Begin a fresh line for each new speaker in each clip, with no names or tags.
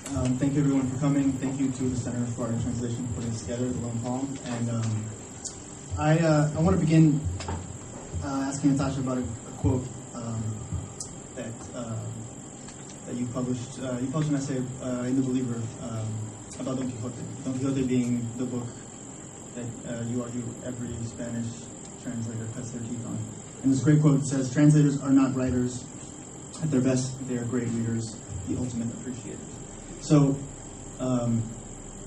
Thank you everyone for coming. Thank you to the Center for Art and Translation for putting this together, the Lone Palm. And I want to begin asking Natasha about a quote that you published. You published an essay in The Believer about Don Quixote. Don Quixote being the book that you argue every Spanish translator cuts their teeth on. And this great quote says, "Translators are not writers. At their best, they are great readers, the ultimate appreciators." So,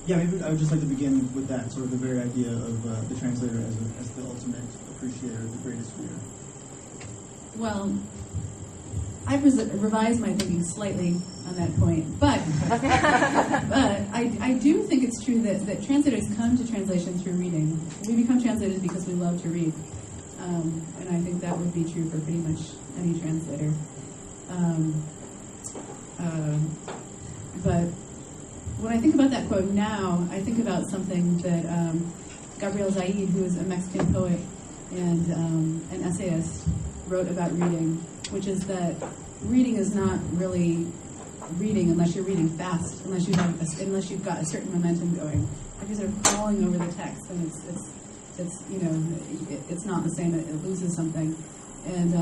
maybe I would just like to begin with that, sort of the very idea of the translator as the ultimate appreciator, the greatest reader.
Well, I've revised my thinking slightly on that point, but I do think it's true that translators come to translation through reading. We become translators because we love to read, and I think that would be true for pretty much any translator. But when I think about that quote now, I think about something that Gabriel Zaid, who is a Mexican poet and an essayist, wrote about reading, which is that reading is not really reading unless you're reading fast, unless you've got a certain momentum going. If you're sort of crawling over the text, and it's not the same. It loses something, and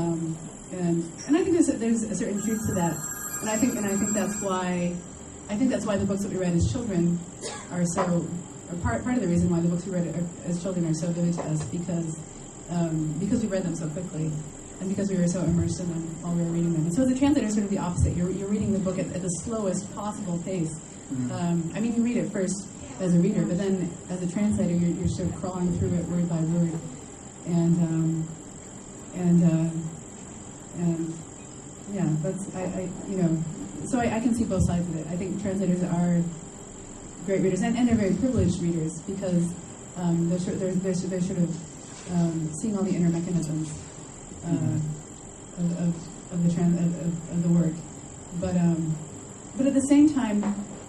I think there's a certain truth to that, and I think that's why the books that we read as children are so. Part of the reason why the books we read as children are so vivid to us because we read them so quickly. And because we were so immersed in them while we were reading them. And so as a translator, it's sort of the opposite. You're reading the book at the slowest possible pace. Mm-hmm. You read it first as a reader, but then as a translator, you're sort of crawling through it word by word. So I can see both sides of it. I think translators are great readers, and they're very privileged readers because they're sort of seeing all the inner mechanisms of the work, but at the same time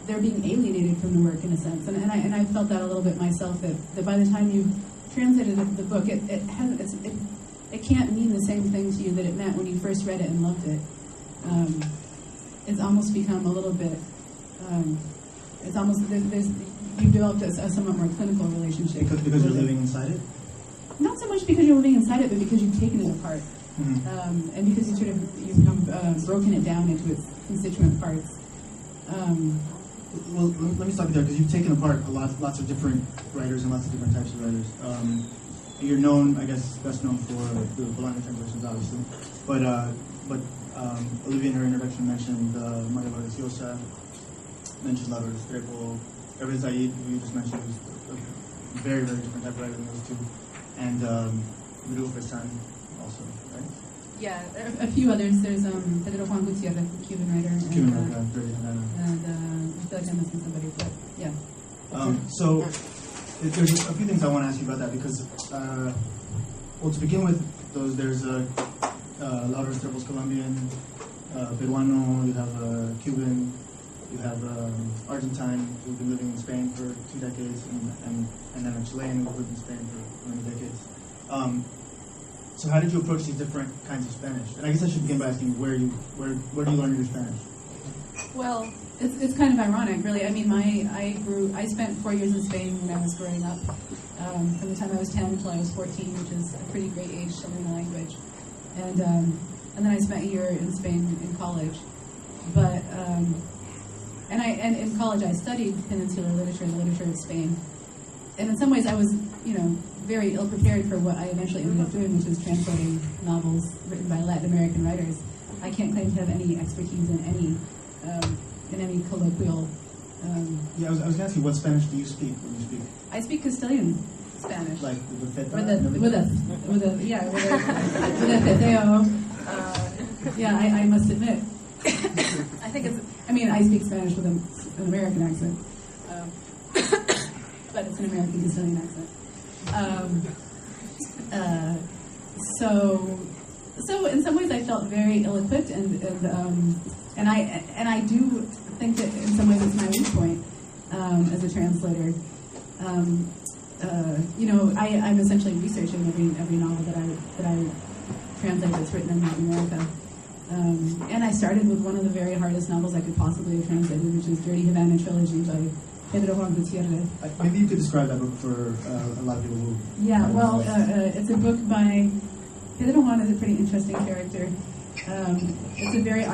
they're being alienated from the work in a sense, and I felt that a little bit myself, that by the time you've translated the book, it can't mean the same thing to you that it meant when you first read it and loved it. It's almost become a little bit. You've developed a somewhat more clinical relationship
because you're living inside it.
Not so much because you're living inside it, but because you've taken it apart, and because you've broken it down into its constituent parts.
Well, let me stop you there, because you've taken apart lots of different writers and lots of different types of writers. You're known, I guess, best known for the Bolaño translations, obviously, but Olivia in her introduction mentioned Maria Vargas Llosa, mentioned Laura Restrepo, Gabriel Zaid, who you just mentioned, who's a very, very different type of writer than those two. And Rodrigo Pesan also, right?
Yeah, a few others. There's Pedro Juan Gutierrez, the Cuban writer. And I feel like I'm missing somebody, but yeah.
So there's a few things I want to ask you about that, because, to begin with, there's Laura Restrepo's Colombian, Peruano, you have Cuban, you have Argentine, who've been living in Spain for 2 decades, and then a Chilean who lived in Spain for many decades. So how did you approach these different kinds of Spanish? And I guess I should begin by asking where do you learn your Spanish?
Well, it's kind of ironic, really. I mean, I spent 4 years in Spain when I was growing up, from the time I was 10 until I was 14, which is a pretty great age to learn a language. And then I spent a year in Spain in college, but. And in college I studied peninsular literature and the literature of Spain. And in some ways I was, very ill-prepared for what I eventually ended up doing, which was translating novels written by Latin American writers. I can't claim to have any expertise in any colloquial...
I was going to ask you, what Spanish do you speak when you speak?
I speak Castilian Spanish.
Like with the
with a teteo. I must admit. I think I speak Spanish with an American accent, but it's an American Castilian accent. So in some ways I felt very ill-equipped, and I do think that in some ways it's my weak point as a translator. I'm essentially researching every novel that I translate that's written in Latin America. And I started with one of the very hardest novels I could possibly have translated, which is Dirty Havana Trilogy by Pedro Juan Gutierrez.
Maybe you could describe that book for a lot of people who...
Yeah, well, it's a book by... Pedro Juan is a pretty interesting character. It's a very,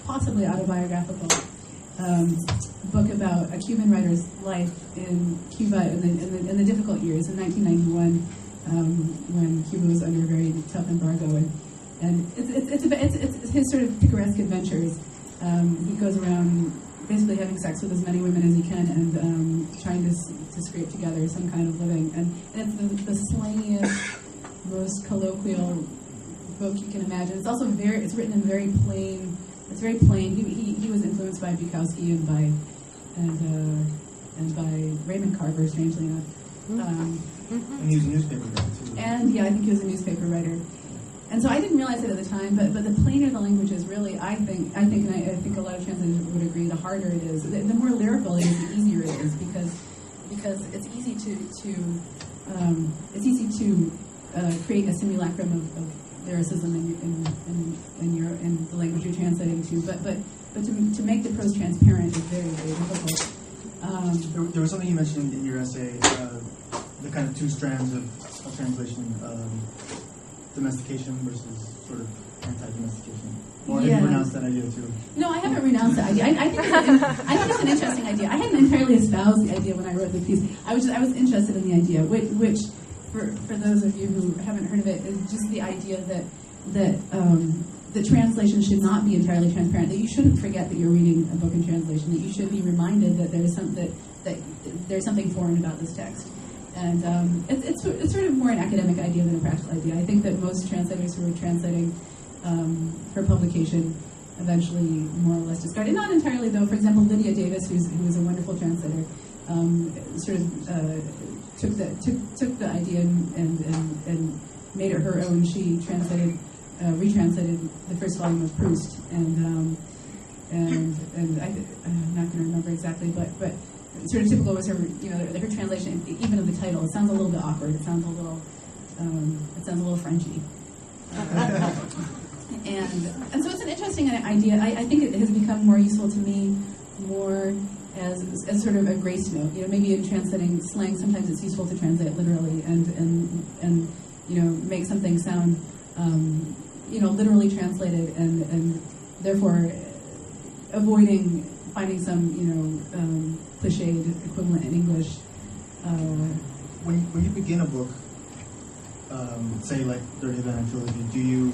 possibly autobiographical book about a Cuban writer's life in Cuba in the difficult years, in 1991, when Cuba was under a very tough embargo. And it's his sort of picaresque adventures. He goes around basically having sex with as many women as he can and trying to scrape together some kind of living. And it's the slangiest, most colloquial book you can imagine. It's also it's written in very plain. It's very plain. He was influenced by Bukowski and by Raymond Carver, strangely enough.
And he was a newspaper writer too.
And yeah, I think he was a newspaper writer. And so I didn't realize it at the time, but the plainer the language is, really, I think a lot of translators would agree, the harder it is. The more lyrical it is, the easier it is, because it's easy to create a simulacrum of lyricism in the language you're translating to, but to make the prose transparent is very, very difficult.
There was something you mentioned in your essay, the kind of two strands of translation. Domestication versus sort of anti-domestication. Or have you renounced that idea too?
No, I haven't renounced that idea. I think it's an interesting idea. I hadn't entirely espoused the idea when I wrote the piece. I was interested in the idea, which for those of you who haven't heard of it, is just the idea that the translation should not be entirely transparent. That you shouldn't forget that you're reading a book in translation. That you should be reminded that there's something foreign about this text. And it's sort of more an academic idea than a practical idea. I think that most translators who are translating for publication eventually more or less discard it. Not entirely, though. For example, Lydia Davis, who's a wonderful translator, sort of took the idea and made it her own. She retranslated the first volume of Proust, and I'm not going to remember exactly, but sort of typical was her translation, even of the title. It sounds a little bit awkward. It sounds a little Frenchy. And so it's an interesting idea. I think it has become more useful to me more as sort of a grace note. Maybe in translating slang, sometimes it's useful to translate literally and make something sound literally translated and therefore avoiding finding some cliched equivalent in English.
When you begin a book, say like Dirty Havana Trilogy, do you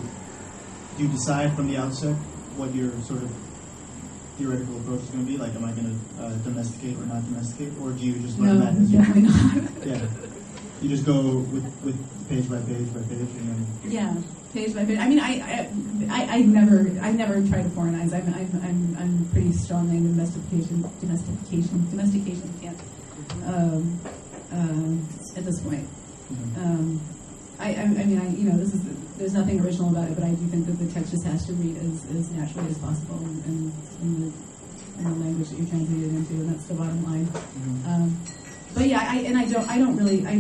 decide from the outset what your sort of theoretical approach is going to be? Like, am I going to domesticate or not domesticate, or do you just learn that as
definitely not.
Yeah, you just go with page by page by page, and then
page by page. I mean, I never try to foreignize. I'm pretty strongly in domestication camp at this point. There's nothing original about it, but I do think that the text just has to read as naturally as possible in the language that you're translated into, and that's the bottom line. But yeah, I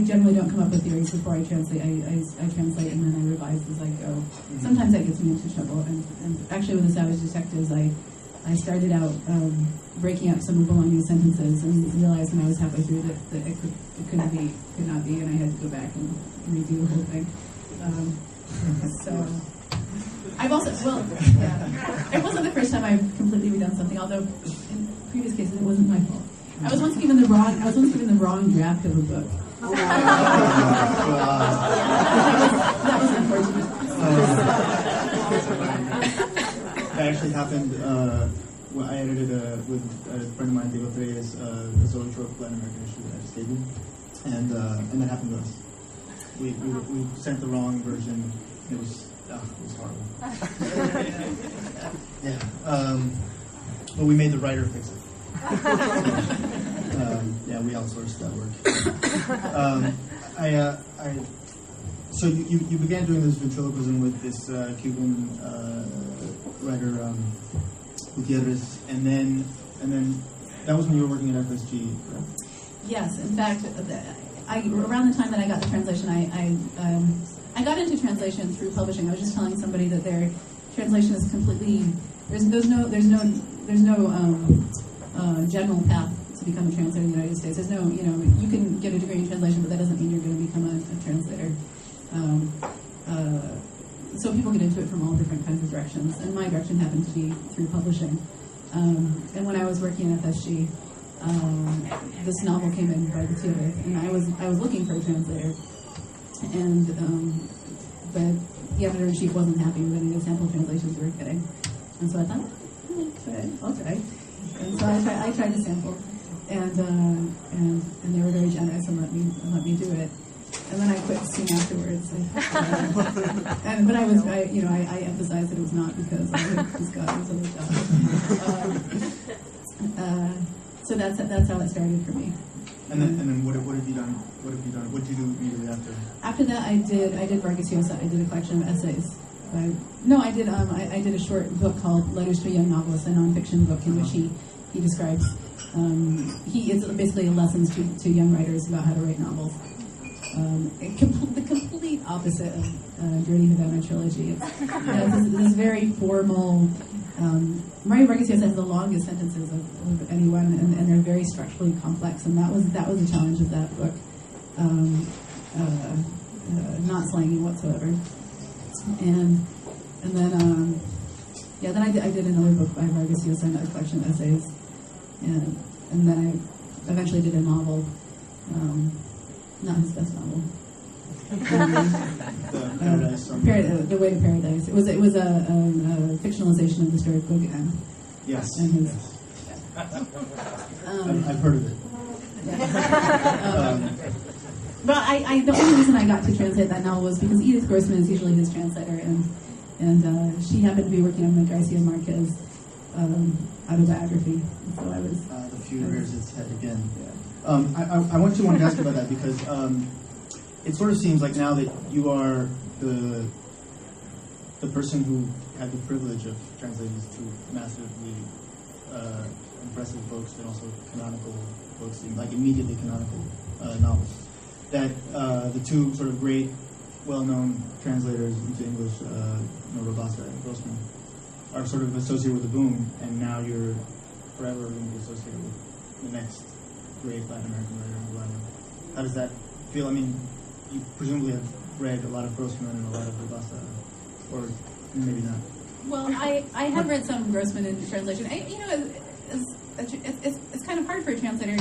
generally don't come up with theories before I translate. I translate and then I revise as I go. Sometimes that gets me into trouble. And actually, with the Savage Detectives, I started out breaking up some of Bolaño's sentences and realized when I was halfway through that it could not be, and I had to go back and redo the whole thing. So I've also it wasn't the first time I've completely redone something. Although in previous cases it wasn't my fault. I was once given the wrong draft of a book. That was unfortunate.
That actually happened when I edited with a friend of mine, Diego Reyes, a zoetrope Latin American issue that I just gave him, and that happened to us. We sent the wrong version. It was horrible. But we made the writer fix it. We outsourced that work. So you began doing this ventriloquism with this Cuban writer Gutierrez, and then that was when you were working at FSG, correct?
Yes, in fact, around the time that I got the translation, I got into translation through publishing. I was just telling somebody that translation is completely, there's no general path to become a translator in the United States. There's no, you can get a degree in translation, but that doesn't mean you're going to become a translator. So people get into it from all different kinds of directions, and my direction happened to be through publishing. And when I was working at FSG, this novel came in by the theater, and I was looking for a translator, and the editor-in-chief wasn't happy with any of the sample translations we were getting, and so I thought, I'll try. And so I tried to sample, and they were very generous and let me do it. And then I quit soon afterwards. But I emphasized that it was not because I had just gotten this other job. So that's how it started for me.
And then what have you done? What did you do immediately after?
After that, I did Vargas-Llosa. I did a collection of essays. I did a short book called Letters to a Young Novelist, a nonfiction book in which he describes. It's basically lessons to young writers about how to write novels. The complete opposite of Dirty Havana Trilogy. It's this very formal. Mario Vargas-Llosa has the longest sentences of anyone, and they're very structurally complex. And that was a challenge of that book. Not slangy whatsoever. And then I did another book by Vargas-Llosa, another collection of essays, and then I eventually did a novel. Not his best novel. The Way to Paradise. It was a fictionalization of the story of Gauguin.
Yes.
And his,
I've heard of it.
But the only reason I got to translate that novel was because Edith Grossman is usually his translator, and she happened to be working on the Garcia Marquez autobiography. And so I was.
The few rears its head again. Yeah. I want to ask you about that because it sort of seems like now that you are the person who had the privilege of translating these two massively impressive books and also canonical books, like immediately canonical novels, that the two sort of great, well-known translators into English, Rabassa and Grossman, are sort of associated with the boom, and now you're forever going to be associated with the next great Latin American writer, Bolaño. How does that feel? I mean, you presumably have read a lot of Grossman and a lot of Rabassa, or maybe not.
Well, I have read some Grossman in translation. It's kind of hard for a translator.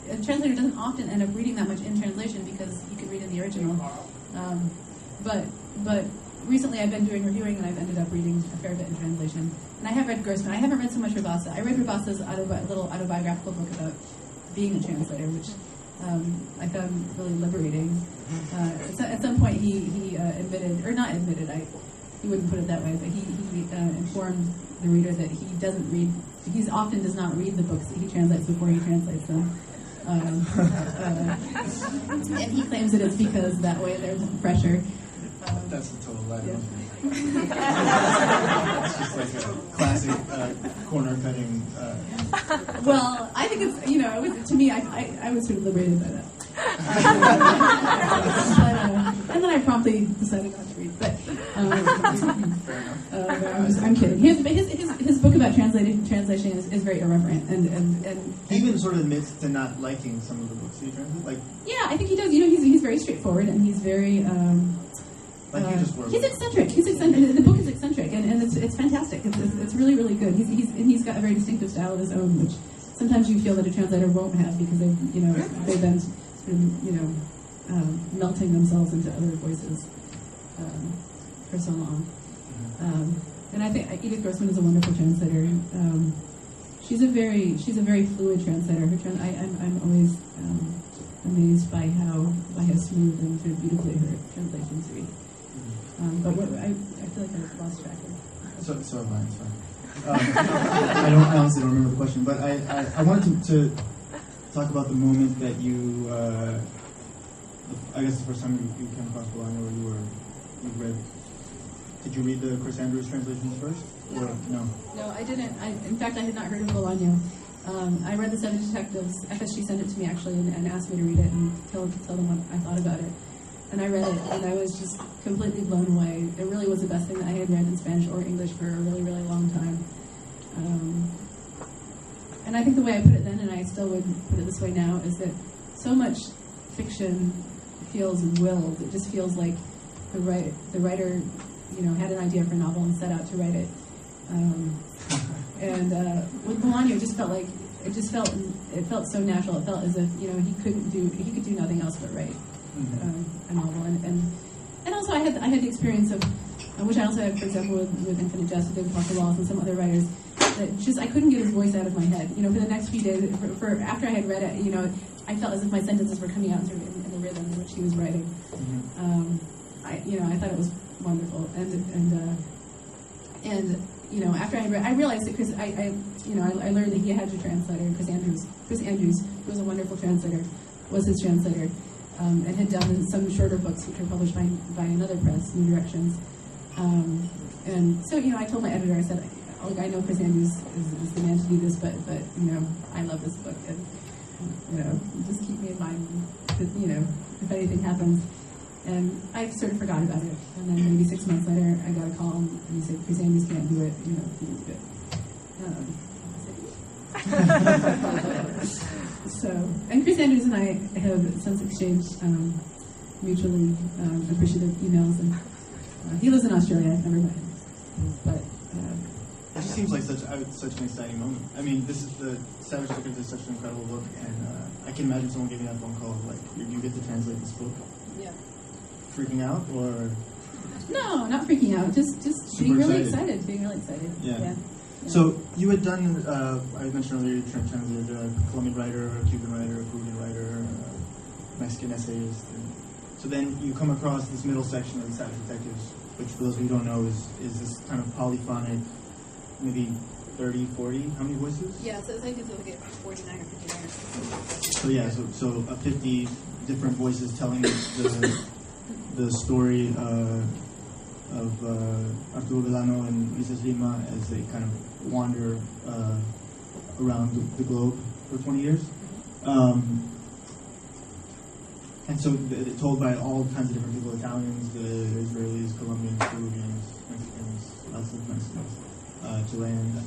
A translator doesn't often end up reading that much in translation because you can read in the original. But recently I've been doing reviewing and I've ended up reading a fair bit in translation. And I have read Grossman. I haven't read so much Rabassa. I read Rabassa's little autobiographical book about being a translator, which I found really liberating. At some point he admitted, or not admitted, he wouldn't put it that way, but he informed the reader that he often does not read the books that he translates before he translates them. And he claims that it's because that way there's pressure.
That's a total lie. Yeah. It's just like a classic corner cutting.
Well, I think it's, to me, I was sort of liberated by that. And then I promptly decided not to read. But I'm kidding. His book about translation is very irreverent, and
he even sort of admits to not liking some of the books he translates.
Yeah, I think he does. He's very straightforward, and he's very. He's eccentric. The book is eccentric, and it's fantastic. It's really, really good. He's got a very distinctive style of his own, which sometimes you feel that a translator won't have because they've been sort of melting themselves into other voices for so long. And I think Edith Grossman is a wonderful translator. She's a very fluid translator. I'm always amazed by how smooth and sort of beautifully her translations read. But I feel like I lost track of it.
So am I. It's fine. I honestly don't remember the question, but I wanted to talk about the moment that you, I guess the first time you came across Bolaño, or you read. Did you read the Chris Andrews translations first? Or no? No,
I didn't. In fact, I had not heard of Bolaño. I read The Seven Detectives. FSG sent it to me actually and asked me to read it and tell them what I thought about it. and I read it, and I was just completely blown away. It really was the best thing that I had read in Spanish or English for a really, really long time. And I think the way I put it then, and I still would put it this way now, is that so much fiction feels willed. It just feels like the writer, had an idea for a novel and set out to write it. And with Bolaño, it felt so natural. It felt as if he could do nothing else but write a novel. And also I had the experience of, which I also had, for example, with Infinite Jest, with Parker Wallace and some other writers, that just I couldn't get his voice out of my head. For the next few days, for after I had read it, I felt as if my sentences were coming out sort of in the rhythm in which he was writing. I thought it was wonderful, and after I realized that because I learned that he had a translator, Chris Andrews, who was a wonderful translator, was his translator, and had done some shorter books which were published by another press, New Directions. And so I told my editor, I said, look, I know Chris Andrews is the man to do this, but I love this book, and just keep me in mind that if anything happens. And I sort of forgot about it, and then maybe 6 months later, I got a call, and he said, Chris Andrews can't do it, please do it. So, and Chris Andrews and I have since exchanged mutually appreciative emails, and he lives in Australia. I've never met him, but
it just seems like such an exciting moment. I mean, this is the Savage Detective is such an incredible book, and I can imagine someone giving that phone call like, you get to translate this book.
Yeah.
Freaking out, or
no, not freaking out. Just being really excited. Being really excited.
Yeah. So you had done. I mentioned earlier you translated a Colombian writer, a Cuban writer, a Peruvian writer, Mexican essayist. So then you come across this middle section of the Savage Detectives, which for those who don't know is this kind of polyphonic, maybe 30, 40. How many voices?
Yeah. So I think it's like 49 or 59.
So yeah. So 50 different voices telling the story of Arturo Villano and Mrs. Lima as they kind of wander around the globe for 20 years. And so it's told by all kinds of different people, Italians, the Israelis, Colombians, Peruvians, Mexicans, lots of Mexicans, Chileans,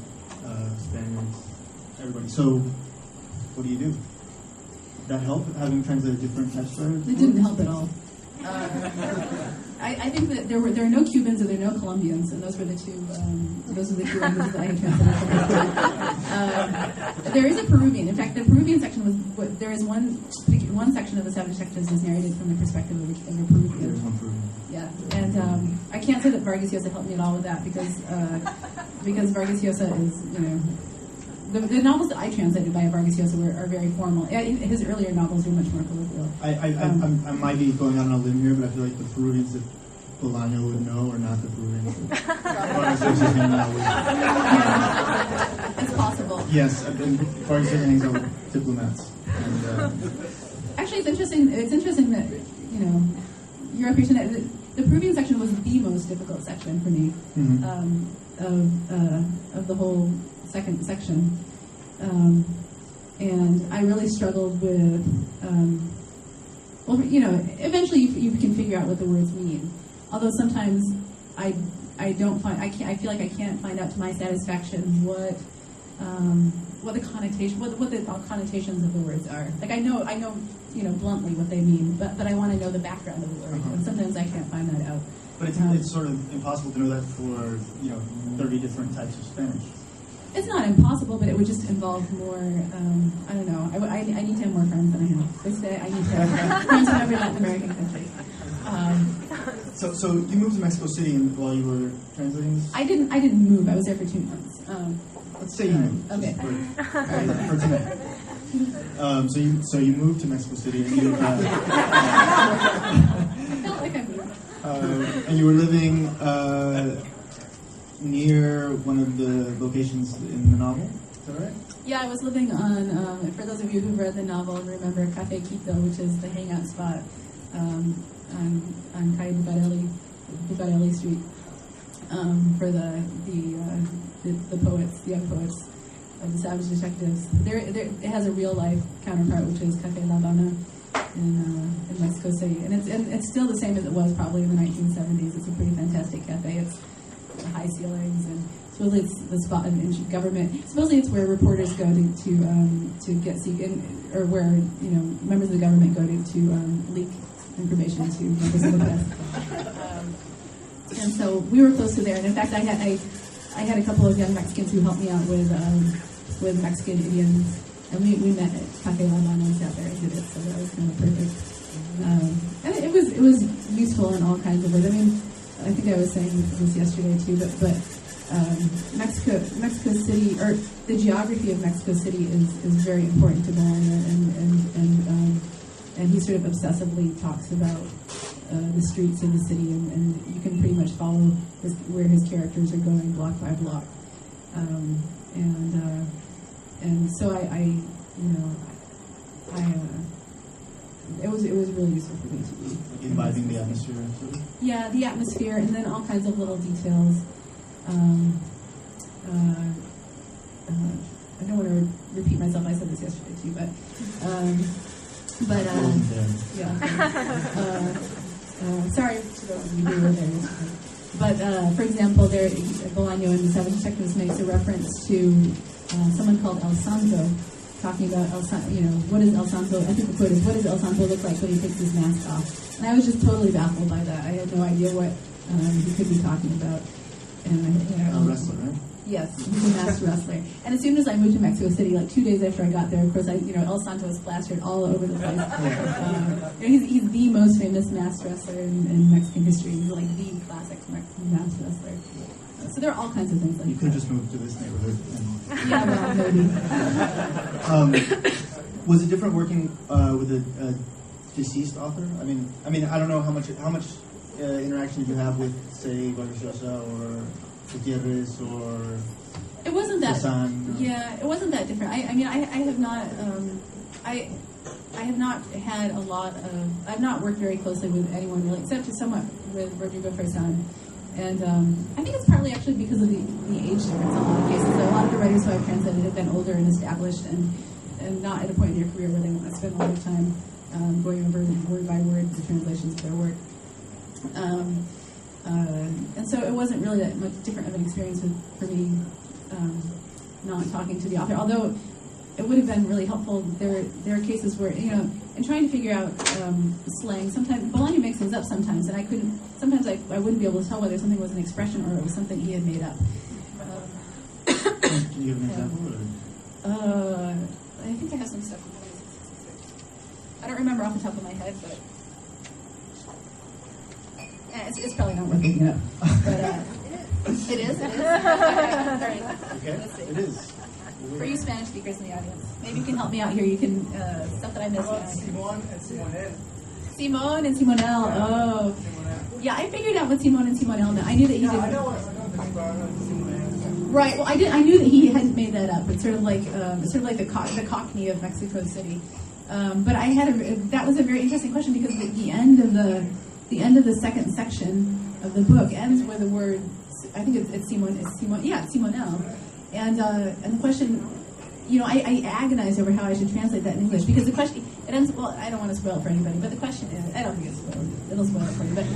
Spaniards, everybody. So what do you do? Did that help, having translated different text writers?
It didn't help at all. I think that there are no Cubans and there are no Colombians, and those are the two languages that I had translated. There is a Peruvian. In fact, the Peruvian section there is one section of the Savage Detectives is narrated from the perspective of a Peruvian.
There's one Peruvian.
Yeah, and I can't say that Vargas Llosa helped me at all with that because Vargas Llosa is The novels that I translated by Vargas Llosa are very formal. His earlier novels are much more colloquial.
I might be going out on a limb here, but I feel like the Peruvians that Bolaño would know are not the Peruvians that Vargas Llosa hangs out with.
Yeah, it's possible.
Yes, Vargas Llosa hangs out with diplomats. And,
actually, it's interesting. It's interesting that you're up here tonight. The Peruvian section was the most difficult section for me of the whole second section, and I really struggled with. Eventually you can figure out what the words mean. Although sometimes I don't find I feel like I can't find out to my satisfaction what the connotations of the words are. Like I know bluntly what they mean, but I want to know the background of the word, and sometimes I can't find that out.
But it's sort of impossible to know that for 30 different types of Spanish.
It's not impossible, but it would just involve more, I don't know. I need to have more friends than I have. They say I need to have friends in every Latin American country.
So you moved to Mexico City while you were translating this?
I didn't move. I was there for 2 months.
Let's say you moved.
Okay.
For tonight. So you moved to Mexico City and you
I felt like I moved.
And you were living near one of the locations in the novel, is that right?
Yeah, I was living on, for those of you who've read the novel, remember Café Quito, which is the hangout spot on Calle Bucareli Street for the poets, the young poets of the Savage Detectives. It has a real life counterpart, which is Café La Habana, in Mexico City, and it's still the same as it was probably in the 1970s. It's a pretty fantastic cafe. It's high ceilings, and supposedly it's the spot in government. Supposedly it's where reporters go to get or where members of the government go to leak information to members of the press. And so we were close to there, and in fact I had a couple of young Mexicans who helped me out with Mexican Indians, and we met at Cafe La Mano and sat there and did it, so that was kind of perfect. And it was useful in all kinds of ways. I mean, I think I was saying this yesterday too, but Mexico City, or the geography of Mexico City is very important to Bolaño, and he sort of obsessively talks about the streets of the city, and you can pretty much follow where his characters are going block by block, and so it was really useful for me to be
imbibing the atmosphere. Actually.
Yeah, the atmosphere, and then all kinds of little details. I don't want to repeat myself. I said this yesterday too, sorry to those of you who were there yesterday. But for example, Bolaño in the Seven Detectives makes a reference to someone called El Santo, talking about what is El Santo? I think the quote is, "What does El Santo look like when he takes his mask off?" And I was just totally baffled by that. I had no idea what he could be talking about. And
a wrestler, right?
Yes, he's a masked wrestler. And as soon as I moved to Mexico City, like 2 days after I got there, of course, El Santo is plastered all over the place. He's the most famous masked wrestler in Mexican history. He's like the classic Mexican masked wrestler. So there are all kinds of things like that.
You could just move to this neighborhood.
Yeah, well, maybe.
Was it different working with a deceased author? I mean, I don't know how much interaction did you have with, say, Vargas Llosa or Gutierrez or
it wasn't that.
Cezanne?
Yeah, it wasn't that different. I have not. I have not had a lot of. I've not worked very closely with anyone really, except somewhat with Rodrigo Fresán. And I think it's partly actually because of the age difference in a lot of cases. So a lot of the writers who I've translated have been older and established and not at a point in their career where they want to spend a lot of time going over word by word the translations of their work. And so it wasn't really that much different of an experience for me not talking to the author, although it would have been really helpful. There are cases where, in trying to figure out slang, sometimes Bolaño makes things up sometimes, and sometimes I wouldn't be able to tell whether something was an expression or it was something he had made up.
Can you give an example?
I think I have some stuff. I don't remember off the top of my head, but it's probably not worth looking up. But it is.
Okay, it is.
For you Spanish speakers in the audience, maybe you can help me out here. You can stuff that I missed.
Simón and Simonel.
Simón and Simonel. Oh, yeah. I figured out what Simón and Simonel meant. I knew that he didn't.
I know Simonel.
Right. Well, I knew that he hadn't made that up. It's sort of like the Cockney of Mexico City. But that was a very interesting question because the end of the second section of the book ends with the word. I think it's Simon. Yeah, Simonel. And the question, I agonize over how I should translate that in English because the question, it ends, well, I don't want to spoil it for anybody, but the question is, I don't think it'll spoil it for you, but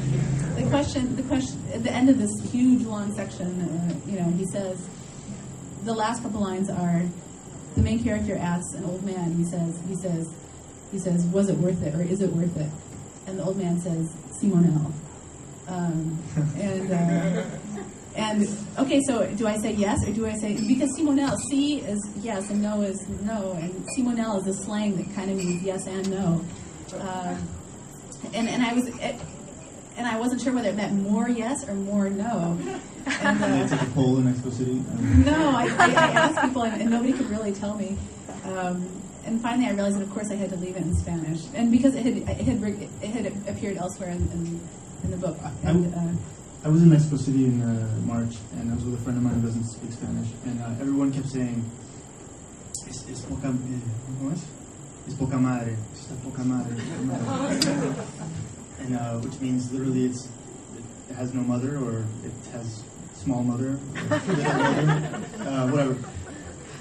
the question, at the end of this huge, long section, he says, the last couple lines are, the main character asks an old man, he says, was it worth it, or is it worth it? And the old man says, Simonel. And okay, so do I say yes or do I say, because Simonel, C is yes and no is no, and Simonel is a slang that kind of means yes and no. And I wasn't sure whether it meant more yes or more no. And
it's like a poll in Mexico City.
No, I asked people and nobody could really tell me. And finally, I realized that of course I had to leave it in Spanish, and because it had appeared elsewhere in the book.
I was in Mexico City in March, and I was with a friend of mine who doesn't speak Spanish, and everyone kept saying, "Es poca, ¿cómo es? Es poca madre, está poca madre." And which means literally it has no mother, or it has small mother, or whatever.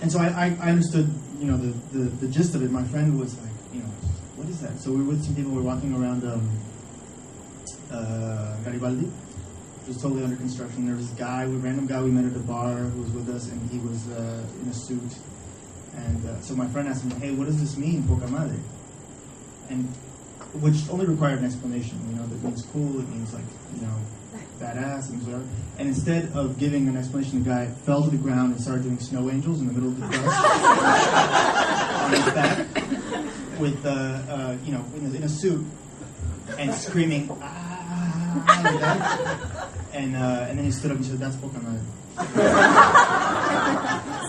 And so I understood, the gist of it. My friend was like, what is that? So we were with some people. We were walking around Garibaldi. It was totally under construction. There was this guy, random guy we met at a bar who was with us, and he was in a suit. And so my friend asked him, "Hey, what does this mean, poca madre?" And which only required an explanation. That means cool. It means badass. It means whatever. And instead of giving an explanation, the guy fell to the ground and started doing snow angels in the middle of the bus on his back, with in a suit and screaming like that. And then he stood up and said, "That's poca madre."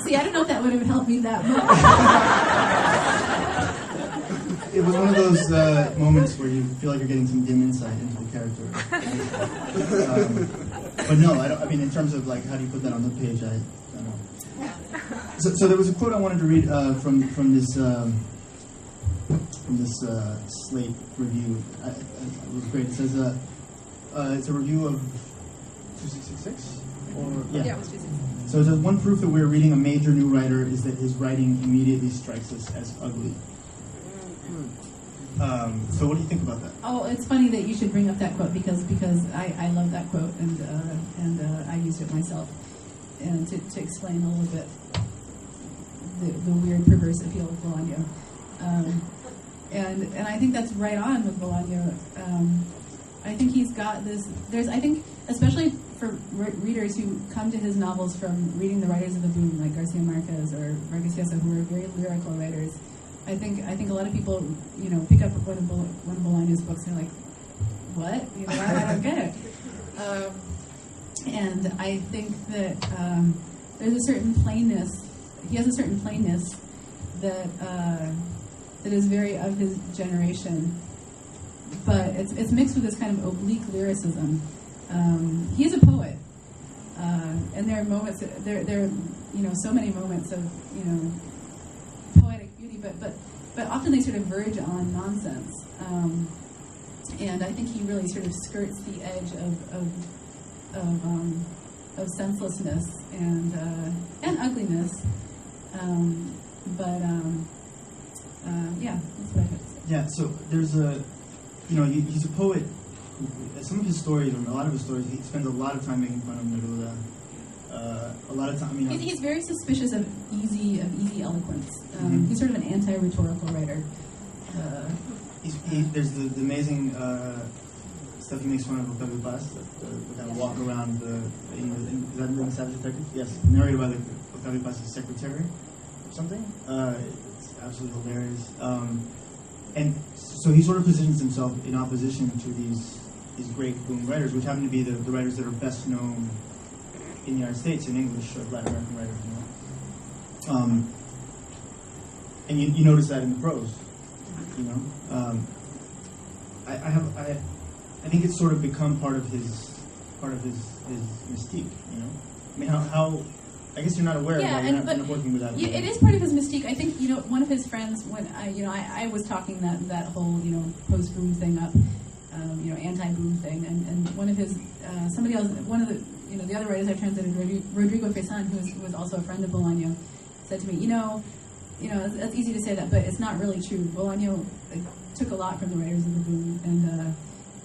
See, I don't know if that would have helped me that much.
It was one of those moments where you feel like you're getting some dim insight into the character. But no, I mean, in terms of how do you put that on the page, I don't know. So there was a quote I wanted to read from this Slate review. It was great. It says it's a review of 2666,
Yeah, it was 2666.
So it says, one proof that we're reading a major new writer is that his writing immediately strikes us as ugly. So what do you think about that?
Oh, it's funny that you should bring up that quote because I love that quote and I used it myself, and to explain a little bit the weird perverse appeal of Bolaño, and I think that's right on with Bolaño. I think he's got this. I think especially for readers who come to his novels from reading the writers of the boom, like Garcia Marquez or Vargas Llosa, who are very lyrical writers. I think a lot of people, pick up one of Bolaño's books and they're like, what? I don't get it. And I think that there's a certain plainness. He has a certain plainness that is very of his generation, but it's mixed with this kind of oblique lyricism. He is a poet, and there are moments. There are so many moments of poetic beauty, but often they sort of verge on nonsense. And I think he really sort of skirts the edge of senselessness and ugliness. Yeah, that's what I would say.
Yeah, so there's he's a poet. Some of his stories, or a lot of his stories, he spends a lot of time making fun of Neruda. A lot of time,
he's very suspicious of easy eloquence. He's sort of an anti-rhetorical writer.
There's the amazing stuff he makes fun of Octavio Paz, the kind of walk around is that in the Savage Detective? Yes, narrated by Octavio Paz's secretary or something. It's absolutely hilarious. And so he sort of positions himself in opposition to these great boom writers, which happen to be the writers that are best known in the United States, in English, Latin American writers, and you notice that in the prose, I think it's sort of become part of his mystique, I mean, how I guess you're not aware of why you're not working with that.
It is part of his mystique. I think one of his friends, when I was talking that whole post boom thing up, anti-boom thing, and one of his somebody else, one of the the other writers I translated, Rodrigo Fresan, who was also a friend of Bolaño, said to me, it's easy to say that, but it's not really true. Bolaño took a lot from the writers of the boom,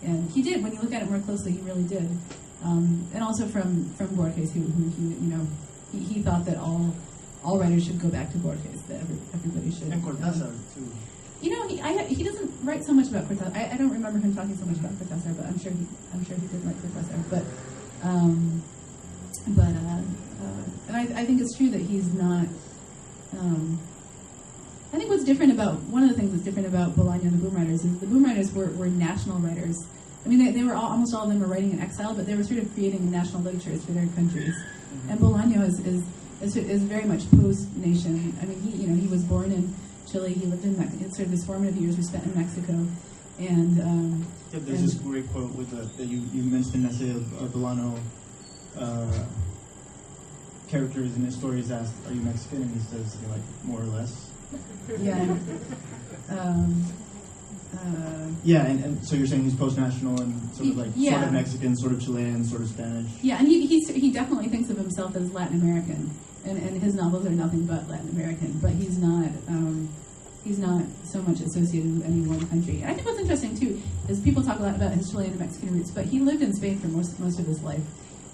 and he did. When you look at it more closely, he really did. And also from Borges, who he thought that all writers should go back to Borges, that everybody should.
And Cortázar too.
He doesn't write so much about Cortázar. I don't remember him talking so much about Cortázar, but I'm sure he did like Cortázar. And I think it's true that he's not. I think one of the things that's different about Bolaño and the boom writers is the boom writers were national writers. I mean, they were almost all of them were writing in exile, but they were sort of creating national literatures for their countries. Mm-hmm. And Bolaño is very much post-nation. I mean, he was born in Chile. He lived in Mexico. Sort of his formative years were spent in Mexico. And
there's this great quote with that you mentioned in the essay of Bolaño. Characters in his story is asked, "Are you Mexican?" And he says, more or less.
Yeah.
And so you're saying he's post-national and sort of sort of Mexican, sort of Chilean, sort of Spanish.
Yeah, and he definitely thinks of himself as Latin American, and his novels are nothing but Latin American. But he's not. he's not so much associated with any one country. And I think what's interesting too is people talk a lot about his Chilean and Mexican roots, but he lived in Spain for most of his life,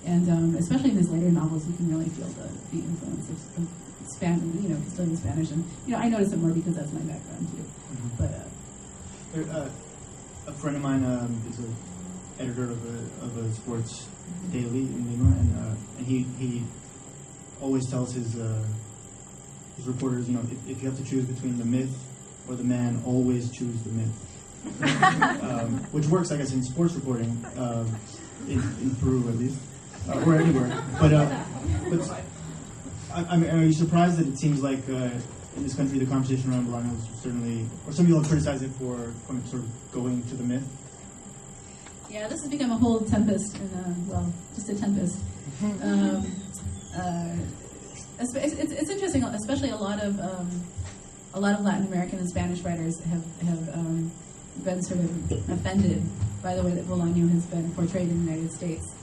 and especially in his later novels, you can really feel the influence of Spanish, Castilian Spanish, and I notice it more because that's my background too.
Mm-hmm.
But
a friend of mine is an editor of a sports daily in Lima, and he always tells his reporters, if you have to choose between the myth or the man, always choose the myth. Which works, I guess, in sports reporting, in Peru at least, or anywhere. But are you surprised that it seems like in this country the conversation around Bolaño is certainly, or some people have criticized it for sort of going to the myth?
Yeah, this has become a whole tempest, just a tempest. It's interesting, especially a lot of Latin American and Spanish writers have been sort of offended by the way that Bolaño has been portrayed in the United States.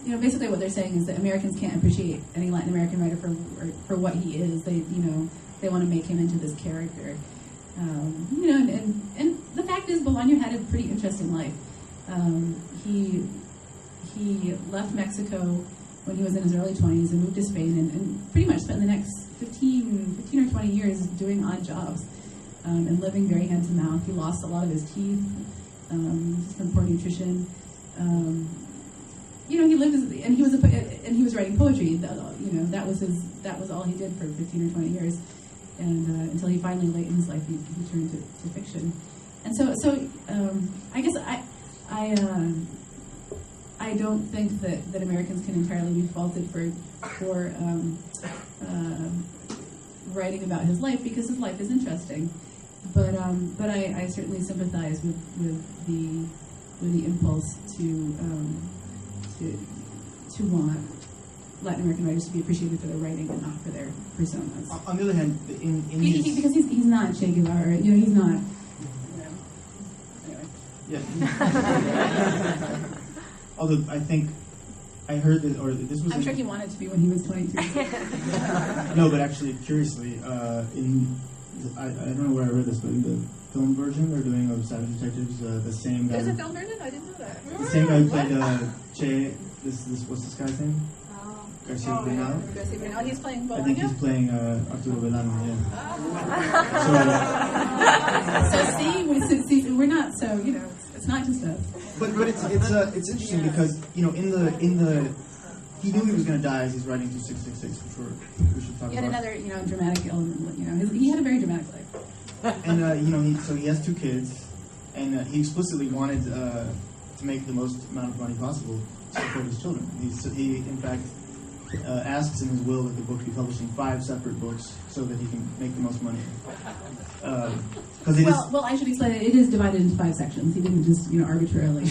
Basically what they're saying is that Americans can't appreciate any Latin American writer for what he is. They want to make him into this character. And the fact is, Bolaño had a pretty interesting life. He left Mexico when he was in his early 20s and moved to Spain and pretty much spent the next 15 or 20 years doing odd jobs and living very hand to mouth. He lost a lot of his teeth from poor nutrition. He lived and he was writing poetry. That was all he did for 15 or 20 years, and until he finally, late in his life, he turned to fiction. And so I guess I don't think that Americans can entirely be faulted for writing about his life, because his life is interesting. But I certainly sympathize with the impulse to want Latin American writers to be appreciated for their writing and not for their personas.
On the other hand,
because he's not Che Guevara, he's not. Anyway.
Yeah. Although I think I heard that, or this was.
I'm sure he wanted to be when he was 22.
No, but actually, curiously, I don't know where I read this, but in the film version they're doing of Savage Detectives, the same guy.
There's a film version? I didn't know that.
The same guy who played Che. What's this guy's name? Garcia Bernal.
Oh, he's playing Bolaño?
I think he's playing Arturo Bolaño.
So see, we're not so it's not just us.
But it's interesting because in the he knew he was going to die as he's writing through 666, which we should talk about.
He had another dramatic element. He had a very dramatic life.
And he has 2 kids, and he explicitly wanted to make the most amount of money possible to support his children. He in fact asks in his will that the book be published in 5 separate books so that he can make the most money. Well,
I should explain it is divided into 5 sections. He didn't just arbitrarily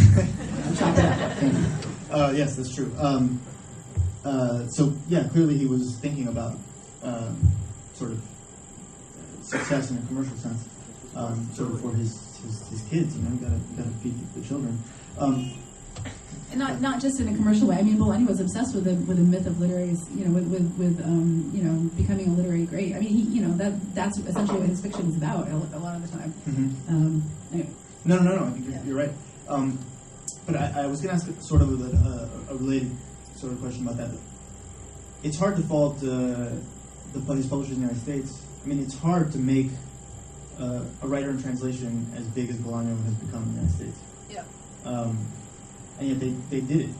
chop it up.
Yes, that's true. So yeah, clearly he was thinking about sort of success in a commercial sense, sort of for his kids. You gotta feed the children.
And not just in a commercial way. I mean, Bolaño was obsessed with the myth of literary, with becoming a literary great. I mean, he, that's essentially what his fiction is about a lot of the time.
Mm-hmm.
Anyway.
No. I think you're right. But I was going to ask sort of a related sort of question about that. It's hard to fault his publishers in the United States. I mean, it's hard to make a writer in translation as big as Bolaño has become in the United States.
Yeah.
And yet they did it,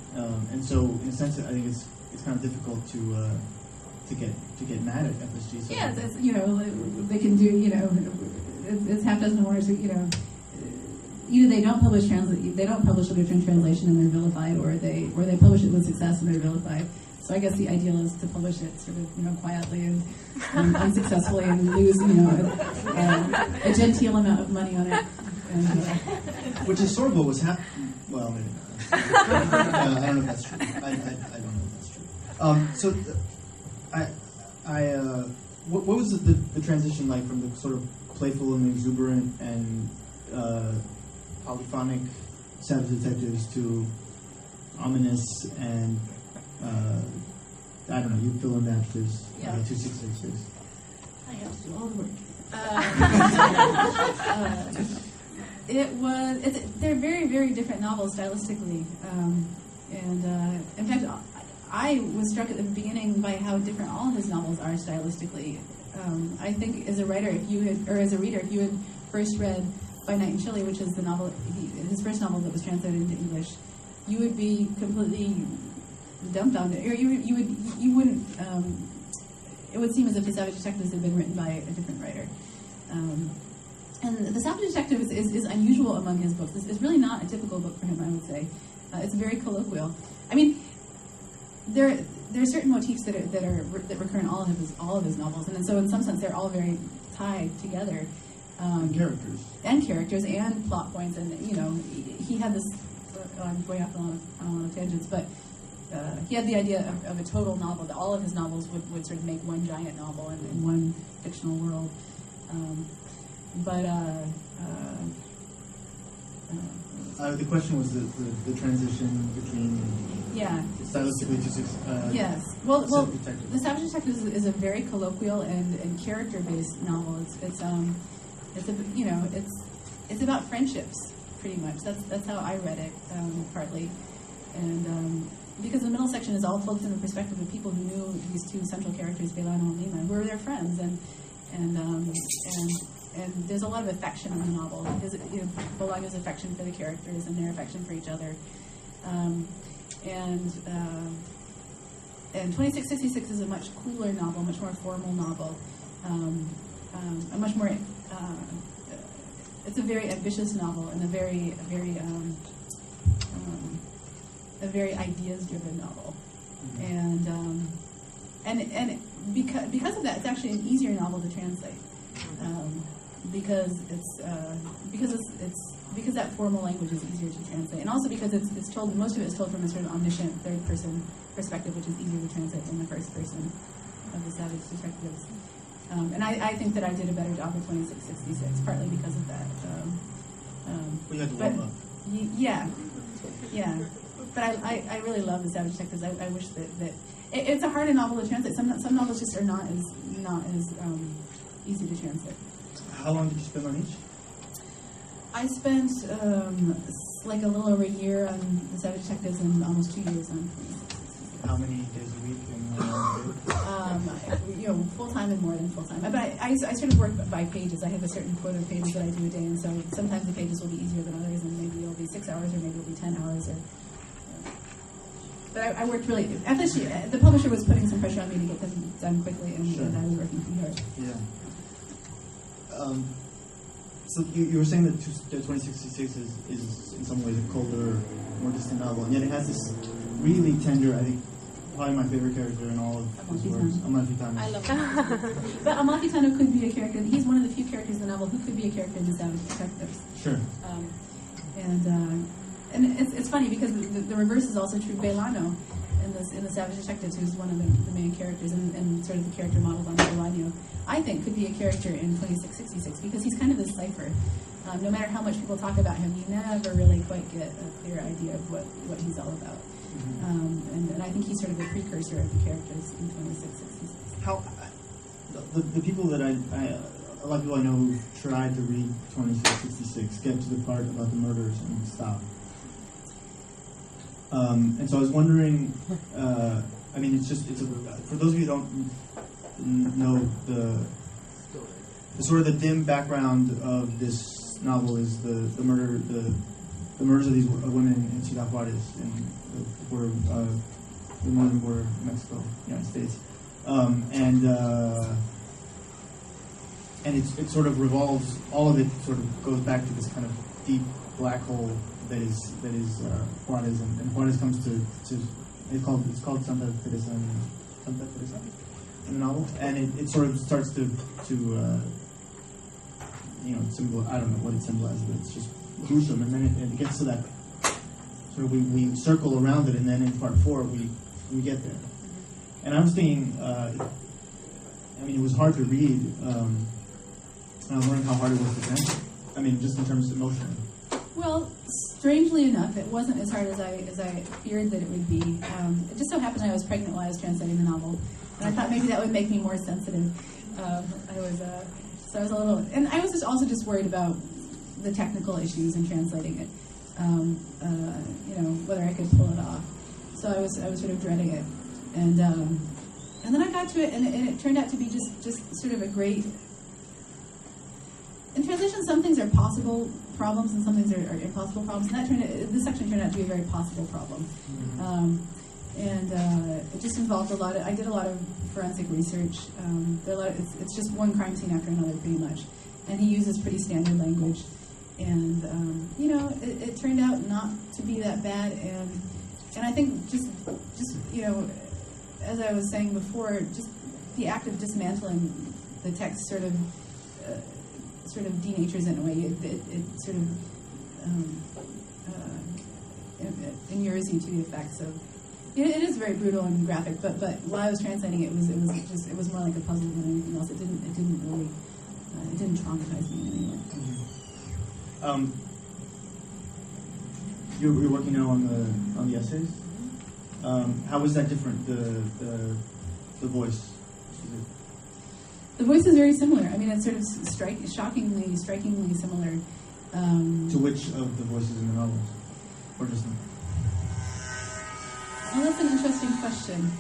and so in a sense, I think it's kind of difficult to get mad at FSG. So
yeah, they can do it's half dozen wars. Either they don't publish literature in translation and they're vilified, or they publish it with success and they're vilified. So I guess the ideal is to publish it sort of quietly and unsuccessfully and lose a genteel amount of money on it. And,
which is sort of what was happening. Well, maybe not. I don't know if that's true. I don't know if that's true. What was the transition like from the sort of playful and exuberant and polyphonic Savage Detectives to ominous and I don't know. You fill in the after 2666.
I have to do all the work. They're very, very different novels stylistically. In fact, I was struck at the beginning by how different all of his novels are stylistically. I think as a writer, as a reader, if you had first read By Night in Chile, which is his first novel that was translated into English, you would be completely dumbfounded, or you wouldn't. It would seem as if The Savage Detectives had been written by a different writer. And The Savage Detective is unusual among his books. It's really not a typical book for him, I would say. It's very colloquial. I mean, there are certain motifs that recur in all of his novels, and so in some sense they're all very tied together.
And
characters and plot points, and he had this. I'm going off on a lot of tangents, but he had the idea of a total novel, that all of his novels would sort of make one giant novel in one fictional world.
The question was the transition between stylistically to
yes. Well, The Savage Detectives is a very colloquial and character-based novel. It's about friendships, pretty much. That's how I read it, partly, and because the middle section is all told from the perspective of people who knew these two central characters, Bolaño and Lima, who were their friends, and there's a lot of affection in the novel. There's, Bolaño's affection for the characters and their affection for each other, and 2666 is a much cooler novel, much more formal novel, a much more. It's a very ambitious novel and a very ideas-driven novel, and because of that, it's actually an easier novel to translate. Because that formal language is easier to translate, and also because it's told, most of it is told from a sort of omniscient third-person perspective, which is easier to translate than the first person of The Savage Detectives. And I think that I did a better job with 2666, partly because of that.
We had to warm up.
Yeah. But I really love The Savage Detectives. I wish that it's a harder novel to translate. Some novels just are not as easy to translate.
How long did you spend on each?
I spent like a little over a year on The Savage Detectives and almost 2 years on 2666.
How many days a week?
Full time and more than full time. But I sort of work by pages. I have a certain quota of pages that I do a day, and so sometimes the pages will be easier than others, and maybe it'll be 6 hours, or maybe it'll be 10 hours. But I worked really. Actually, the publisher was putting some pressure on me to get them done quickly, and I was working pretty hard.
Yeah. So you were saying that 2666 is in some ways a colder, more distant novel, and yet it has this really tender, I think, probably my favorite character in all of his works, Amalfitano. I love him.
But Amalfitano could be a character. He's one of the few characters in the novel who could be a character in The Savage Detectives.
Sure.
And it's funny because the reverse is also true. Bolaño in the Savage Detectives, who's one of the main characters and sort of the character modeled on Bolaño, I think could be a character in 2666 because he's kind of this cipher. No matter how much people talk about him, you never really quite get a clear idea of what he's all about. And I think he's sort of a precursor of the characters in 2666.
How the people that a lot of people I know who've tried to read 2666 get to the part about the murders and stop. And so I was wondering. I mean, for those of you who don't know the sort of the dim background of this novel is the murders of these women in Ciudad Juarez in the northern border of Mexico, United States, and it sort of revolves. All of it sort of goes back to this kind of deep black hole that is Juarez, and Juarez comes to it's called Santa Teresa in the novel, and it sort of starts to symbol. I don't know what it symbolizes, but it's just gruesome, and then it gets to that. So we circle around it, and then in part 4 we get there. And I was thinking, it was hard to read, and I was wondering how hard it was to translate. I mean, just in terms of emotion.
Well, strangely enough, it wasn't as hard as I feared that it would be. It just so happened I was pregnant while I was translating the novel, and I thought maybe that would make me more sensitive. I was So I was a little, and I was also just worried about the technical issues in translating it. Whether I could pull it off. So I was sort of dreading it, and then I got to it, and it turned out to be just sort of a great. In translation, some things are possible problems, and some things are impossible problems. And this section turned out to be a very possible problem, it just involved a lot of. I did a lot of forensic research. It's just one crime scene after another, pretty much, and he uses pretty standard language. And it turned out not to be that bad, and I think just as I was saying before, just the act of dismantling the text sort of denatures it in a way. It sort of inures you to the effects of. It is very brutal and graphic, but while I was translating it, it was more like a puzzle than anything else. It didn't traumatize me in any way.
You're working now on the essays. How was that different? The voice.
The voice is very similar. I mean, it's sort of strikingly similar.
To which of the voices in the novels, or just them?
Well, that's an interesting question.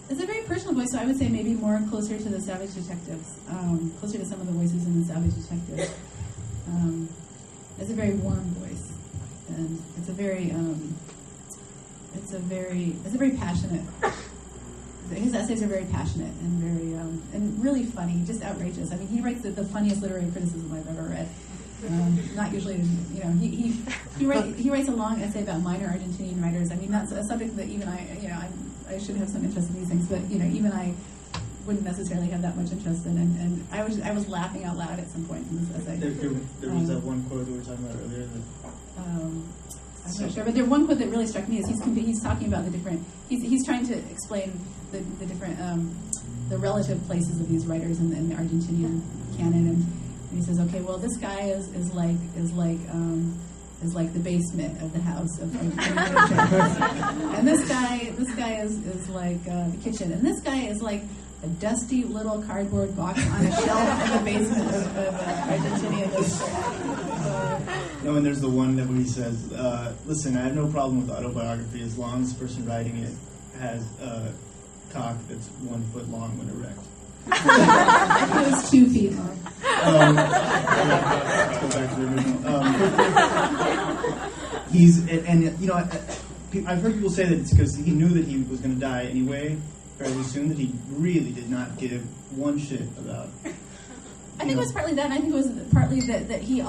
It's a very personal voice, so I would say maybe more closer to the Savage Detectives, closer to some of the voices in the Savage Detectives. It's a very warm voice, and it's a very passionate. His essays are very passionate and very and really funny, just outrageous. I mean, he writes the funniest literary criticism I've ever read. Not usually, he writes a long essay about minor Argentinian writers. I mean, that's a subject that even I should have some interest in these things, but even I wouldn't necessarily have that much interest in. And I was laughing out loud at some point in this essay.
There was that one quote that we were talking about earlier.
I'm not sure, but there's one quote that really struck me. Is he's talking about the different. He's trying to explain the different the relative places of these writers in the Argentinian canon, and he says, okay, well, this guy is like the basement of the house of and this guy is like the kitchen, and this guy is like a dusty little cardboard box on a shelf in the basement of Argentinian literature.
No, and there's the one that where he says, listen, I have no problem with autobiography as long as the person writing it has a cock that's 1 foot long when erect.
It was 2 feet long.
Let's go back to the original. I've heard people say that it's because he knew that he was going to die anyway, fairly soon, that he really did not give one shit about.
I think it was partly that, and I think it was partly that he he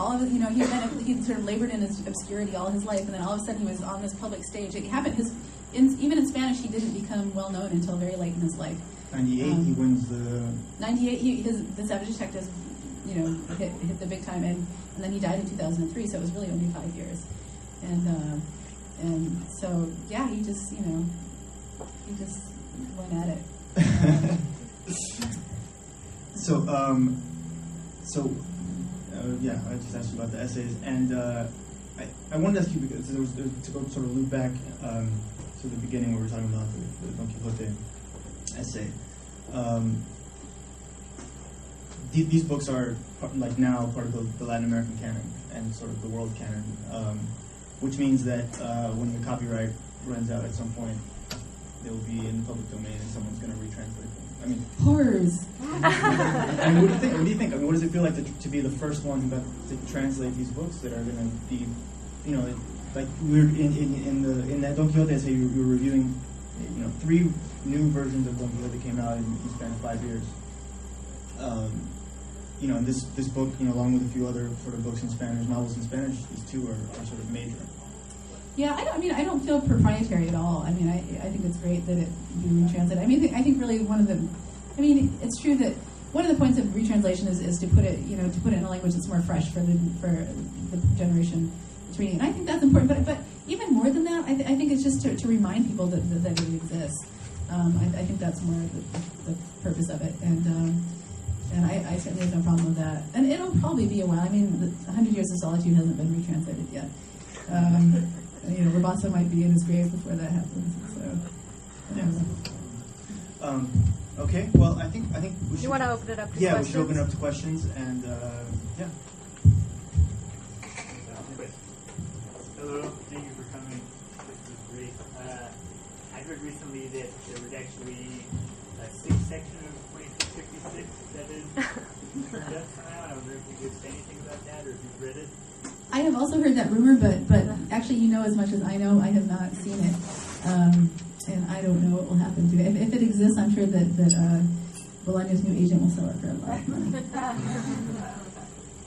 sort of labored in his obscurity all his life, and then all of a sudden he was on this public stage. It happened. Even in Spanish, he didn't become well known until very late in his life.
98, he wins the.
98, the Savage Detectives, hit the big time, and then he died in 2003. So it was really only 5 years, and so yeah, he just went at it.
I just asked you about the essays, and I wanted to ask you because to go sort of loop back to the beginning where we were talking about the Don Quixote essay. These books are now part of the Latin American canon and sort of the world canon, which means that when the copyright runs out at some point, they will be in the public domain and someone's going to retranslate them. I mean,
horrors.
I mean, what do you think? I mean, what does it feel like to be the first one to translate these books that are going to be, like we were in that Don Quixote essay, you were reviewing, 3 new versions of Don Quixote that came out in the span of 5 years. And this book, along with a few other sort of books in Spanish, novels in Spanish, these 2 are sort of major.
Yeah, I don't feel proprietary at all. I mean, I think it's great that it be retranslated. I mean, I think really it's true that one of the points of retranslation is to put it, to put it in a language that's more fresh for the generation that's reading it. And I think that's important. But even more than that, I think it's just to remind people that it exists. I think that's more the purpose of it. And I certainly have no problem with that. And it'll probably be a while. I mean, 100 Years of Solitude hasn't been retranslated yet. Roberto might be in his grave before that happens. So,
Okay. Well, I think we should.
You want to open it up to
Yeah,
questions?
we should open it up to questions, and yeah.
Hello, thank you for coming. This is great. I heard recently that there was actually a sixth section of 2666 that is turned up somehow. I wonder if you could say anything about that, or if you've read it.
I have also heard that rumor, but actually, you know as much as I know. I have not seen it, and I don't know what will happen to it. If it exists, I'm sure that Bolaño's new agent will sell it for a lot of money.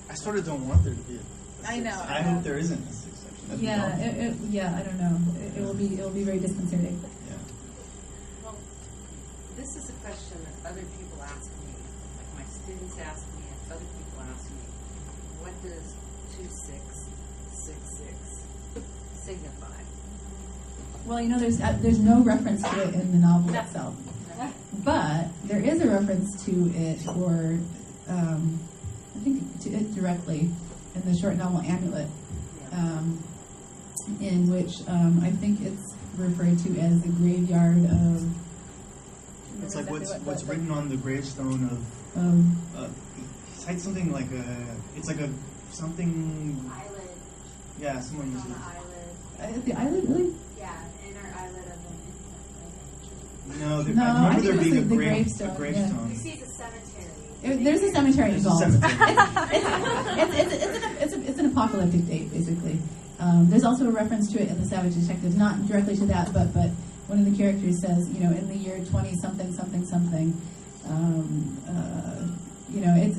I sort of don't want there to be.
I know.
I hope there isn't a sixth section. That'd be awesome.
Yeah, I don't know. It will be very disconcerting.
Yeah.
Well, this is a question that other people ask me. Like my students ask me, and other people ask me, what does 2666 signify?
Well, you know, there's no reference to it in the novel itself, but there is a reference to it, or I think to it directly in the short novel Amulet, in which I think it's referred to as the graveyard of.
It's like what's written on the gravestone of. He cites something like it's like something.
Eyelid.
Yeah, someone
On
uses
the
it.
eyelid.
The eyelid, really?
Yeah, inner eyelid of an infant.
No,
No,
I
I
remember
think
there
it's
being
the
a
gravestone,
gravestone.
You see, it's a cemetery.
There's a cemetery
There's a
involved.
cemetery.
It's an apocalyptic date, basically. There's also a reference to it in The Savage Detective, not directly to that, but one of the characters says, you know, in the year 20 something something something, you know, it's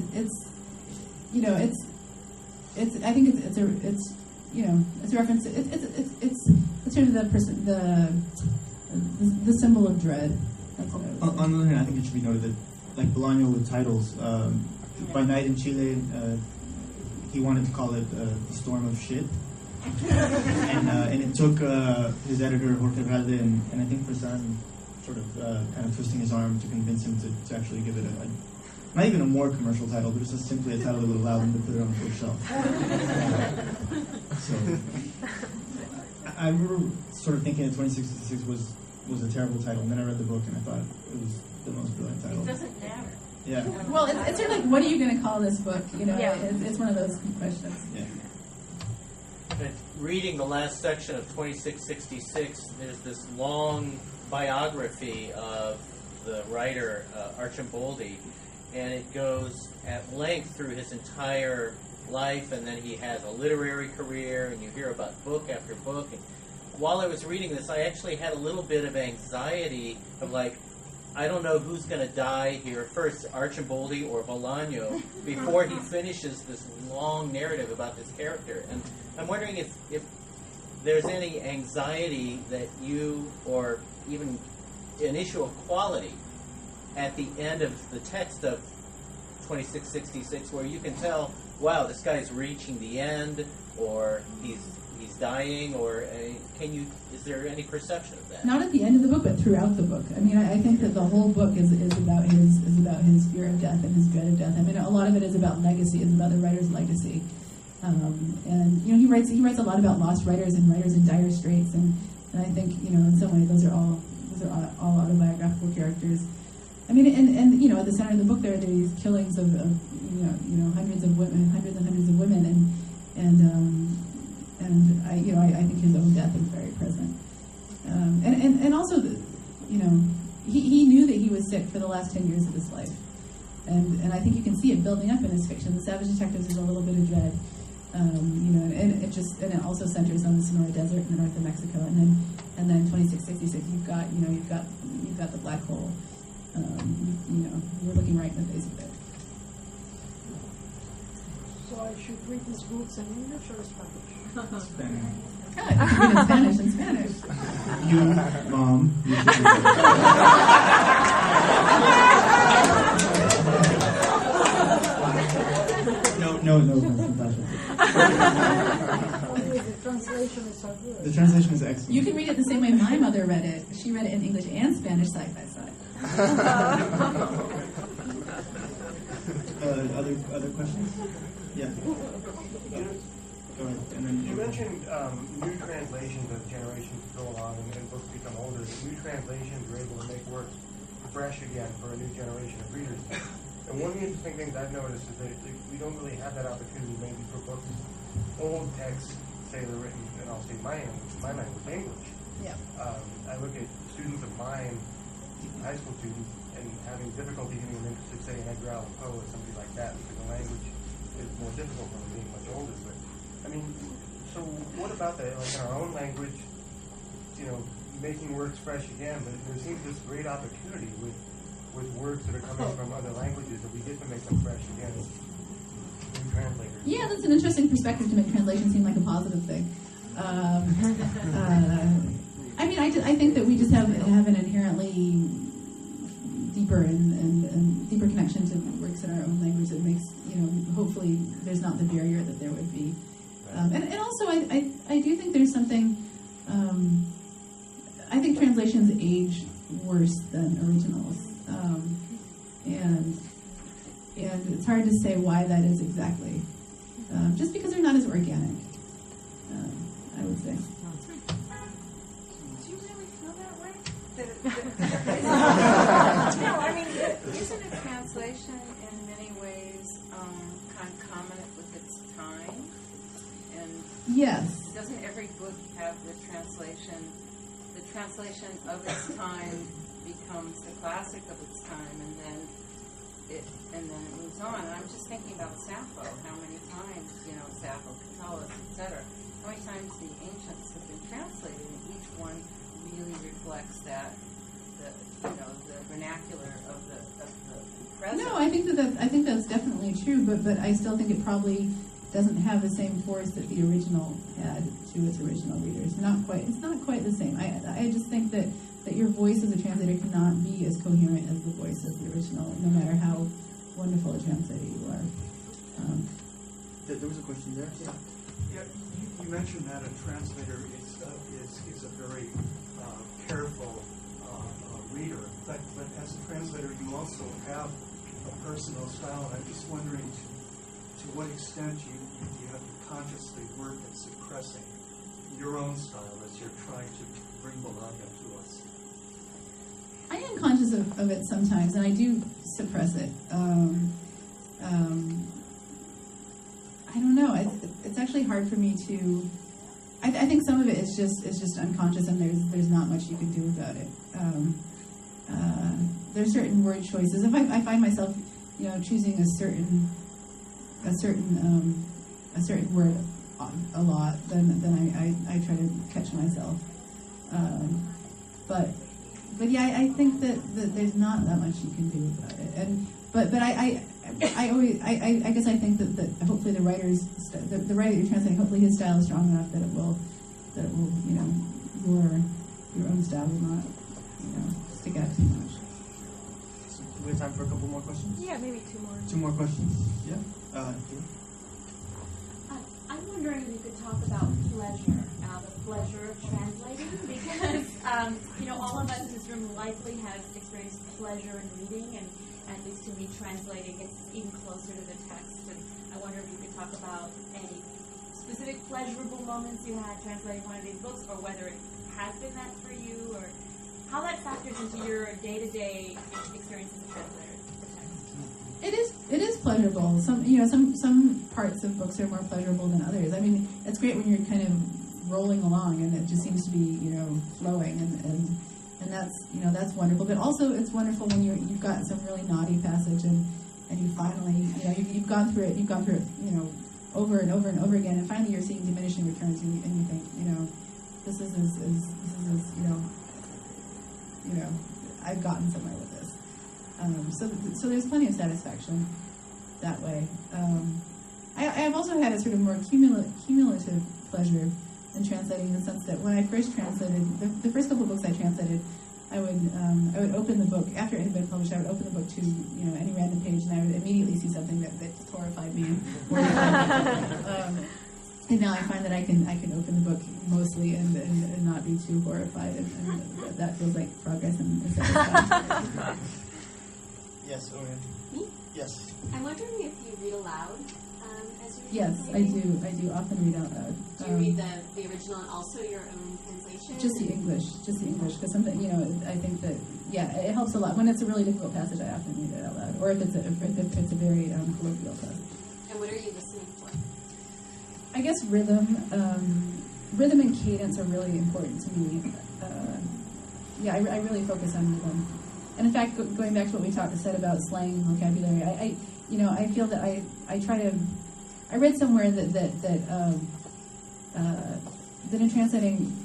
I think it's you know, it's a reference. It's sort of the symbol of dread. That's what I would say.
On the other hand, I think it should be noted that, like Bolaño with titles, By Night in Chile, he wanted to call it The Storm of Shit. and it took his editor, Jorge Valde, and I think Frazan sort of kind of twisting his arm to convince him to actually give it not even a more commercial title, but just simply a title that would allow them to put it on the bookshelf. So I remember sort of thinking that 2666 was a terrible title, and then I read the book and I thought it was the most brilliant title.
It doesn't matter.
Yeah.
Well, it's sort of like, what are you going to call this book? You know,
Yeah.
it's one of those questions.
Yeah.
But reading the last section of 2666, there's this long biography of the writer Archimboldi, and it goes at length through his entire life, and then he has a literary career, and you hear about book after book. And while I was reading this, I actually had a little bit of anxiety of like, I don't know who's going to die here first, Archimboldi or Bolaño, before he finishes this long narrative about this character. And I'm wondering if there's any anxiety that you, or even an issue of quality, at the end of the text of 2666, where you can tell, wow, this guy's reaching the end, or he's dying, or is there any perception of that?
Not at the end of the book, but throughout the book. I mean, I think that the whole book is about his fear of death and his dread of death. I mean, a lot of it is about legacy, is about the writer's legacy. And you know, he writes a lot about lost writers and writers in dire straits, and I think, you know, in some way those are all autobiographical characters. I mean, and you know, at the center of the book there are these killings of you know hundreds and hundreds of women, and I think his own death is very present, and also you know, he knew that he was sick for the last 10 years of his life, and I think you can see it building up in his fiction. The Savage Detectives is a little bit of dread, you know, and it also centers on the Sonora Desert in the north of Mexico, and then 2666 you've got the black hole. You know, you're looking right in the face of it.
So I should read these books in English or Spanish?
Spanish.
Yeah, I think you read in Spanish.
You, Mom. You should read it. No, Natasha.
Only the translation is so good.
The translation is excellent.
You can read it the same way my mother read it. She read it in English and Spanish side by side.
Other questions? Yeah. Go ahead. And then
You mentioned new translations as generations go along and books become older. New translations were able to make works fresh again for a new generation of readers. And one of the interesting things I've noticed is that we don't really have that opportunity maybe for books, old texts, say they're written, and I'll say my language, English.
Yeah.
I look at students of mine, high school students, and having difficulty getting them interested, say, in Edgar Allan Poe or somebody like that, because the language is more difficult for them being much older. But, I mean, so what about that? Like in our own language, you know, making words fresh again, but there seems this great opportunity with words that are coming from other languages that we get to make them fresh again. New translators.
Yeah, that's an interesting perspective to make translation seem like a positive thing. I mean, I think that we just have an inherently deeper and deeper connection to works in our own language that makes, you know, hopefully there's not the barrier that there would be. And also, I do think there's something, I think translations age worse than originals. And it's hard to say why that is exactly. Just because they're not as organic, I would say.
Do you really feel that way? No, I mean, isn't a translation in many ways concomitant with its time? And
Yes.
doesn't every book have the translation of its time becomes the classic of its time, and then it moves on? And I'm just thinking about Sappho, how many times, you know, Sappho, Catullus, etc. How many times the ancients have been translated, and each one really reflects that, the vernacular of the present.
No, I think that's definitely true, but I still think it probably doesn't have the same force that the original had to its original readers. It's not quite the same. I just think that your voice as a translator cannot be as coherent as the voice of the original, no matter how wonderful a translator you are.
There was a question there.
Yeah, you mentioned that a translator is a very careful reader, but as a translator, you also have a personal style. And I'm just wondering to what extent you have to consciously work at suppressing your own style as you're trying to bring Bolaño to us.
I am conscious of it sometimes, and I do suppress it. I don't know. It's actually hard for me to. I think some of it is just unconscious, and there's not much you can do about it. There's certain word choices. If I find myself, you know, choosing a certain word a lot, then I try to catch myself. But yeah, I think that there's not that much you can do about it. And but I guess I think that hopefully the writer you're translating, hopefully his style is strong enough that it will you know, your own style will not, you know, stick out too much.
So we have time for a couple more questions.
Yeah, maybe two more.
Two more questions. Yeah.
I'm wondering if you could talk about pleasure, the pleasure of translating, because you know, all of us in this room likely have experienced pleasure in reading, and at least to me, translating gets even closer to the text. And I wonder if you could talk about any specific pleasurable moments you had translating one of these books, or whether it has been that for you, or how that factors into your day-to-day experience as a translator.
It is pleasurable. Some parts of books are more pleasurable than others. I mean, it's great when you're kind of rolling along and it just seems to be, you know, flowing, and that's wonderful. But also it's wonderful when you've got some really naughty passage and you finally, you know, you've gone through it, you know, over and over and over again, and finally you're seeing diminishing returns, and you think, you know, this is you know, I've gotten somewhere with this. So there's plenty of satisfaction that way. I've also had a sort of more cumulative pleasure in translating, in the sense that when I first translated, the first couple of books I translated, I would open the book, after it had been published, I would open the book to, you know, any random page, and I would immediately see something that just horrified me. And now I find that I can open the book mostly and not be too horrified, and that feels like progress and satisfaction.
Yes, Orion.
Me?
Yes.
I'm wondering if you read aloud
as you read?
Yes, I do. I do often read out loud.
Do you read the original and also your own translation?
Just the English, because something, I think that, it helps a lot. When it's a really difficult passage, I often read it out loud, or if it's a very colloquial passage.
And what are you listening for?
I guess rhythm and cadence are really important to me. I really focus on rhythm. And in fact, going back to what we said about slang and vocabulary, I feel that I try to. I read somewhere that in translating